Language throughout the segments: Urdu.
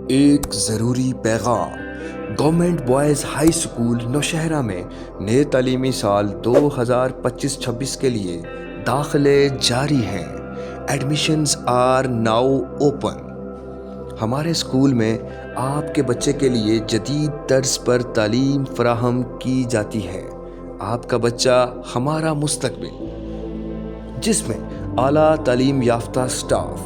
ایک ضروری پیغام۔ Government boys high school Nowshera میں نئے تعلیمی سال 2025-26 کے لیے داخلے جاری ہیں۔ Admissions are now open. ہمارے اسکول میں آپ کے بچے کے لیے جدید طرز پر تعلیم فراہم کی جاتی ہے۔ آپ کا بچہ ہمارا مستقبل، جس میں اعلیٰ تعلیم یافتہ اسٹاف،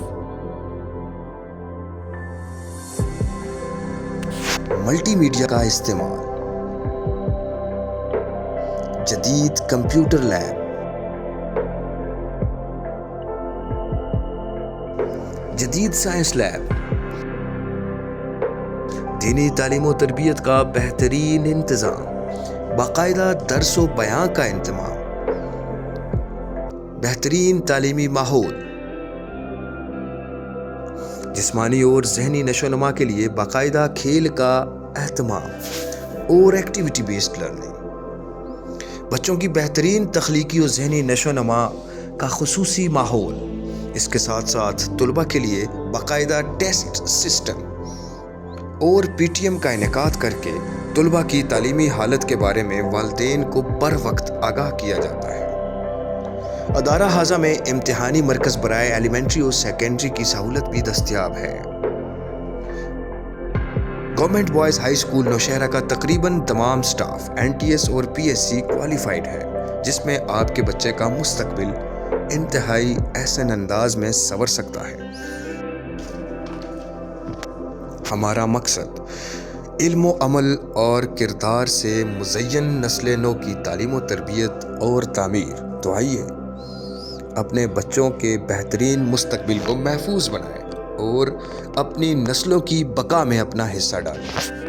ملٹی میڈیا کا استعمال، جدید کمپیوٹر لیب، جدید سائنس لیب، دینی تعلیم و تربیت کا بہترین انتظام، باقاعدہ درس و بیاں کا انتظام، بہترین تعلیمی ماحول، جسمانی اور ذہنی نشو و نما کے لیے باقاعدہ کھیل کا اہتمام اور ایکٹیویٹی بیسڈ لرننگ، بچوں کی بہترین تخلیقی اور ذہنی نشو و نما کا خصوصی ماحول۔ اس کے ساتھ ساتھ طلباء کے لیے باقاعدہ ٹیسٹ سسٹم اور پی ٹی ایم کا انعقاد کر کے طلباء کی تعلیمی حالت کے بارے میں والدین کو بر وقت آگاہ کیا جاتا ہے۔ ادارہ حاضہ میں امتحانی مرکز برائے ایلیمنٹری اور سیکنڈری کی سہولت بھی دستیاب ہے۔ Government boys high school Nowshera کا تقریباً تمام سٹاف این ٹی ایس اور پی ایس سی کوالیفائڈ ہے، جس میں آپ کے بچے کا مستقبل انتہائی احسن انداز میں سنور سکتا ہے۔ ہمارا مقصد علم و عمل اور کردار سے مزین نسل نو کی تعلیم و تربیت اور تعمیر۔ تو آئیے اپنے بچوں کے بہترین مستقبل کو محفوظ بنائیں اور اپنی نسلوں کی بقا میں اپنا حصہ ڈالیں۔